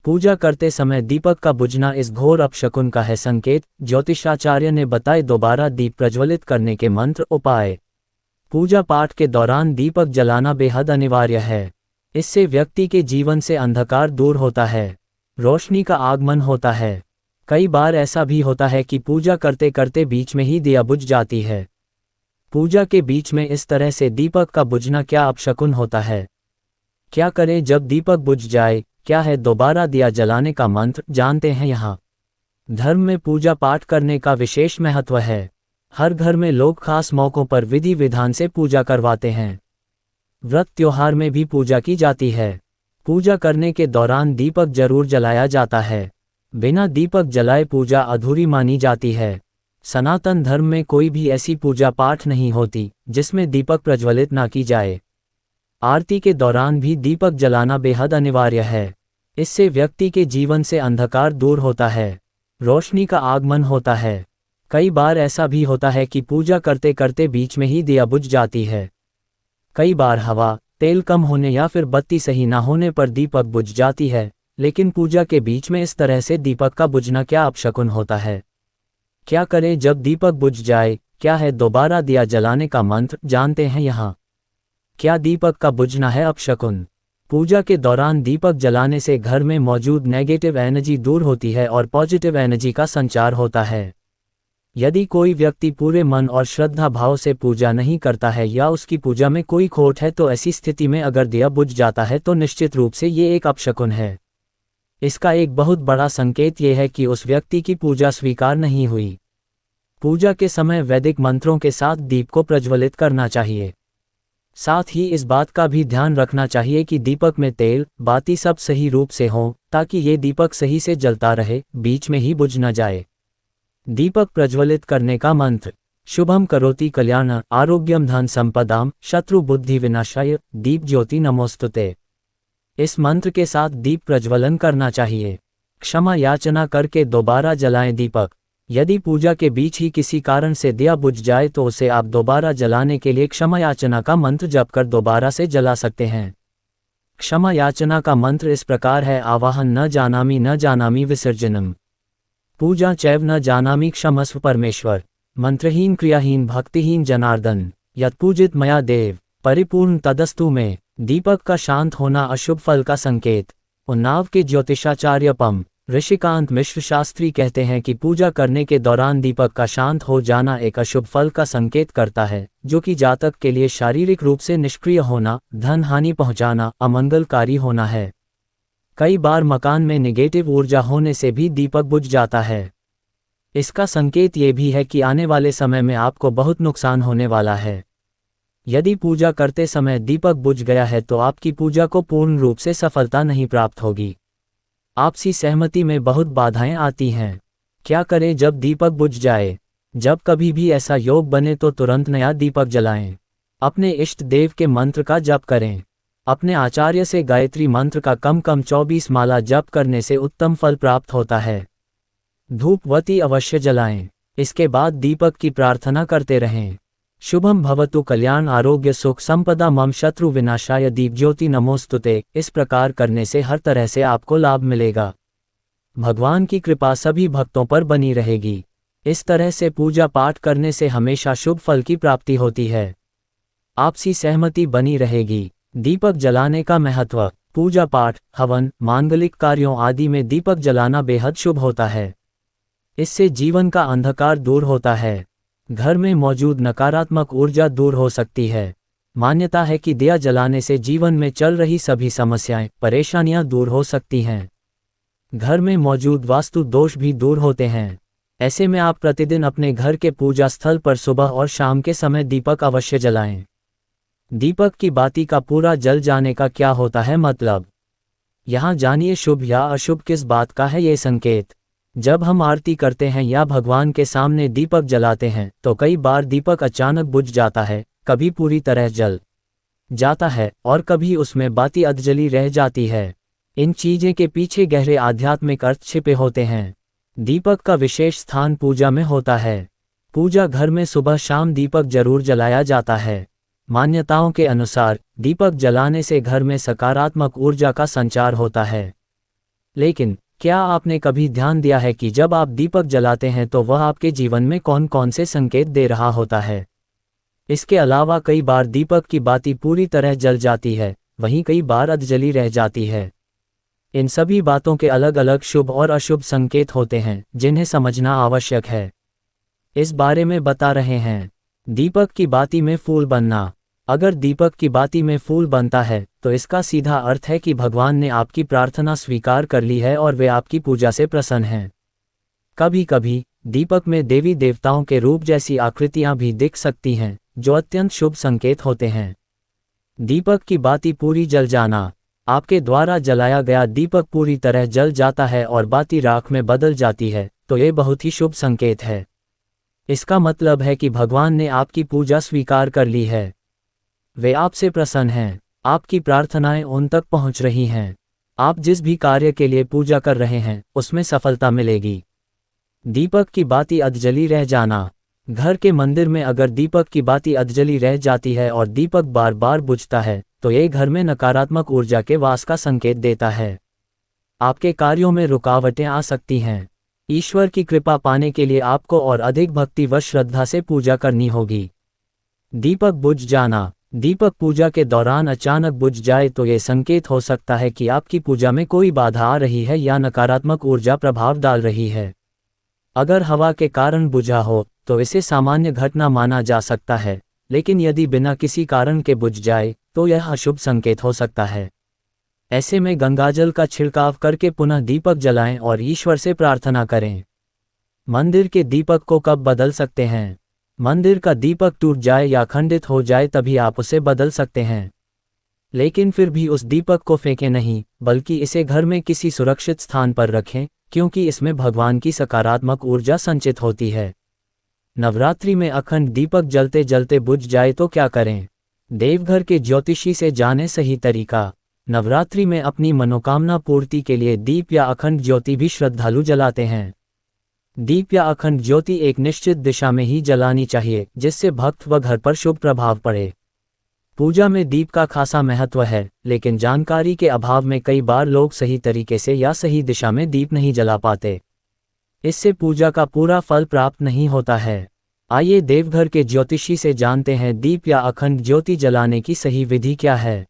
पूजा करते समय दीपक का बुझना इस घोर अपशकुन का है संकेत। ज्योतिषाचार्य ने बताए दोबारा दीप प्रज्वलित करने के मंत्र उपाय। पूजा पाठ के दौरान दीपक जलाना बेहद अनिवार्य है। इससे व्यक्ति के जीवन से अंधकार दूर होता है, रोशनी का आगमन होता है। कई बार ऐसा भी होता है कि पूजा करते करते बीच में ही दिया बुझ जाती है। पूजा के बीच में इस तरह से दीपक का बुझना क्या अपशकुन होता है? क्या करें जब दीपक बुझ जाए? क्या है दोबारा दिया जलाने का मंत्र? जानते हैं यहाँ। धर्म में पूजा पाठ करने का विशेष महत्व है। हर घर में लोग खास मौक़ों पर विधि विधान से पूजा करवाते हैं। व्रत त्योहार में भी पूजा की जाती है। पूजा करने के दौरान दीपक जरूर जलाया जाता है। बिना दीपक जलाए पूजा अधूरी मानी जाती है। सनातन धर्म में कोई भी ऐसी पूजा पाठ नहीं होती जिसमें दीपक प्रज्वलित ना की जाए। आरती के दौरान भी दीपक जलाना बेहद अनिवार्य है। इससे व्यक्ति के जीवन से अंधकार दूर होता है, रोशनी का आगमन होता है। कई बार ऐसा भी होता है कि पूजा करते करते बीच में ही दिया बुझ जाती है। कई बार हवा, तेल कम होने या फिर बत्ती सही ना होने पर दीपक बुझ जाती है। लेकिन पूजा के बीच में इस तरह से दीपक का बुझना क्या अपशकुन होता है? क्या करें जब दीपक बुझ जाए? क्या है दोबारा दिया जलाने का मंत्र? जानते हैं यहाँ। क्या दीपक का बुझना है अपशकुन? पूजा के दौरान दीपक जलाने से घर में मौजूद नेगेटिव एनर्जी दूर होती है और पॉजिटिव एनर्जी का संचार होता है। यदि कोई व्यक्ति पूरे मन और श्रद्धा भाव से पूजा नहीं करता है या उसकी पूजा में कोई खोट है तो ऐसी स्थिति में अगर दिया बुझ जाता है तो निश्चित रूप से ये एक अपशकुन है। इसका एक बहुत बड़ा संकेत ये है कि उस व्यक्ति की पूजा स्वीकार नहीं हुई। पूजा के समय वैदिक मंत्रों के साथ दीप को प्रज्वलित करना चाहिए। साथ ही इस बात का भी ध्यान रखना चाहिए कि दीपक में तेल, बाती सब सही रूप से हों ताकि ये दीपक सही से जलता रहे, बीच में ही बुझ न जाए। दीपक प्रज्वलित करने का मंत्र। शुभम करोति कल्याण आरोग्यम धन संपदाम शत्रु बुद्धि विनाशाय दीप ज्योति नमोस्तुते। इस मंत्र के साथ दीप प्रज्वलन करना चाहिए। क्षमा याचना करके दोबारा जलाएं दीपक। यदि पूजा के बीच ही किसी कारण से दिया बुझ जाए तो उसे आप दोबारा जलाने के लिए क्षमा याचना का मंत्र जप कर दोबारा से जला सकते हैं। क्षमा याचना का मंत्र इस प्रकार है। आवाहन न जानामि विसर्जनम। पूजा चैव न जानामि क्षमस्व परमेश्वर। मंत्रहीन क्रियाहीन भक्तिहीन जनार्दन यत् पूजित मया देव परिपूर्ण तदस्तु में। दीपक का शांत होना अशुभ फल का संकेत। उन्नाव के ज्योतिषाचार्य पम ऋषिकांत मिश्र शास्त्री कहते हैं कि पूजा करने के दौरान दीपक का शांत हो जाना एक अशुभ फल का संकेत करता है, जो कि जातक के लिए शारीरिक रूप से निष्क्रिय होना, धन हानि पहुंचाना, अमंगलकारी होना है। कई बार मकान में नेगेटिव ऊर्जा होने से भी दीपक बुझ जाता है। इसका संकेत ये भी है कि आने वाले समय में आपको बहुत नुकसान होने वाला है। यदि पूजा करते समय दीपक बुझ गया है तो आपकी पूजा को पूर्ण रूप से सफलता नहीं प्राप्त होगी। आपसी सहमति में बहुत बाधाएं आती हैं। क्या करें जब दीपक बुझ जाए? जब कभी भी ऐसा योग बने तो तुरंत नया दीपक जलाएं। अपने इष्ट देव के मंत्र का जप करें। अपने आचार्य से गायत्री मंत्र का कम 24 माला जप करने से उत्तम फल प्राप्त होता है। धूपवती अवश्य जलाएं। इसके बाद दीपक की प्रार्थना करते रहें। शुभम भवतु कल्याण आरोग्य सुख संपदा मम शत्रु विनाशाय दीप ज्योति नमोस्तुते। इस प्रकार करने से हर तरह से आपको लाभ मिलेगा। भगवान की कृपा सभी भक्तों पर बनी रहेगी। इस तरह से पूजा पाठ करने से हमेशा शुभ फल की प्राप्ति होती है। आपसी सहमति बनी रहेगी। दीपक जलाने का महत्व। पूजा पाठ, हवन, मांगलिक कार्यों आदि में दीपक जलाना बेहद शुभ होता है। इससे जीवन का अंधकार दूर होता है। घर में मौजूद नकारात्मक ऊर्जा दूर हो सकती है। मान्यता है कि दिया जलाने से जीवन में चल रही सभी समस्याएं, परेशानियां दूर हो सकती हैं। घर में मौजूद वास्तु दोष भी दूर होते हैं। ऐसे में आप प्रतिदिन अपने घर के पूजा स्थल पर सुबह और शाम के समय दीपक अवश्य जलाएं। दीपक की बाती का पूरा जल जाने का क्या होता है मतलब? यहाँ जानिए शुभ या अशुभ किस बात का है ये संकेत। जब हम आरती करते हैं या भगवान के सामने दीपक जलाते हैं तो कई बार दीपक अचानक बुझ जाता है, कभी पूरी तरह जल जाता है और कभी उसमें बाती अधजली रह जाती है। इन चीज़ें के पीछे गहरे आध्यात्मिक अर्थ छिपे होते हैं। दीपक का विशेष स्थान पूजा में होता है। पूजा घर में सुबह शाम दीपक जरूर जलाया जाता है। मान्यताओं के अनुसार दीपक जलाने से घर में सकारात्मक ऊर्जा का संचार होता है। लेकिन क्या आपने कभी ध्यान दिया है कि जब आप दीपक जलाते हैं तो वह आपके जीवन में कौन कौन से संकेत दे रहा होता है? इसके अलावा कई बार दीपक की बाती पूरी तरह जल जाती है, वहीं कई बार अधजली रह जाती है। इन सभी बातों के अलग अलग शुभ और अशुभ संकेत होते हैं जिन्हें समझना आवश्यक है। इस बारे में बता रहे हैं। दीपक की बाती में फूल बनना। अगर दीपक की बाती में फूल बनता है तो इसका सीधा अर्थ है कि भगवान ने आपकी प्रार्थना स्वीकार कर ली है और वे आपकी पूजा से प्रसन्न हैं। कभी कभी दीपक में देवी देवताओं के रूप जैसी आकृतियां भी दिख सकती हैं, जो अत्यंत शुभ संकेत होते हैं। दीपक की बाती पूरी जल जाना। आपके द्वारा जलाया गया दीपक पूरी तरह जल जाता है और बाती राख में बदल जाती है, तो ये बहुत ही शुभ संकेत है। इसका मतलब है कि भगवान ने आपकी पूजा स्वीकार कर ली है। वे आपसे प्रसन्न हैं। आपकी प्रार्थनाएं उन तक पहुंच रही हैं। आप जिस भी कार्य के लिए पूजा कर रहे हैं उसमें सफलता मिलेगी। दीपक की बाती अधजली रह जाना। घर के मंदिर में अगर दीपक की बाती अधजली रह जाती है और दीपक बार बार बुझता है तो ये घर में नकारात्मक ऊर्जा के वास का संकेत देता है। आपके कार्यों में रुकावटें आ सकती हैं। ईश्वर की कृपा पाने के लिए आपको और अधिक भक्ति व श्रद्धा से पूजा करनी होगी। दीपक बुझ जाना। दीपक पूजा के दौरान अचानक बुझ जाए तो ये संकेत हो सकता है कि आपकी पूजा में कोई बाधा आ रही है या नकारात्मक ऊर्जा प्रभाव डाल रही है। अगर हवा के कारण बुझा हो तो इसे सामान्य घटना माना जा सकता है, लेकिन यदि बिना किसी कारण के बुझ जाए तो यह अशुभ संकेत हो सकता है। ऐसे में गंगाजल का छिड़काव करके पुनः दीपक जलाएं और ईश्वर से प्रार्थना करें। मंदिर के दीपक को कब बदल सकते हैं? मंदिर का दीपक टूट जाए या खंडित हो जाए तभी आप उसे बदल सकते हैं। लेकिन फिर भी उस दीपक को फेंकें नहीं, बल्कि इसे घर में किसी सुरक्षित स्थान पर रखें, क्योंकि इसमें भगवान की सकारात्मक ऊर्जा संचित होती है। नवरात्रि में अखंड दीपक जलते जलते बुझ जाए तो क्या करें? देवघर के ज्योतिषी से जाने सही तरीका। नवरात्रि में अपनी मनोकामना पूर्ति के लिए दीप या अखंड ज्योति भी श्रद्धालु जलाते हैं। दीप या अखंड ज्योति एक निश्चित दिशा में ही जलानी चाहिए, जिससे भक्त व घर पर शुभ प्रभाव पड़े। पूजा में दीप का खासा महत्व है, लेकिन जानकारी के अभाव में कई बार लोग सही तरीके से या सही दिशा में दीप नहीं जला पाते। इससे पूजा का पूरा फल प्राप्त नहीं होता है। आइए देवघर के ज्योतिषी से जानते हैं दीप या अखंड ज्योति जलाने की सही विधि क्या है।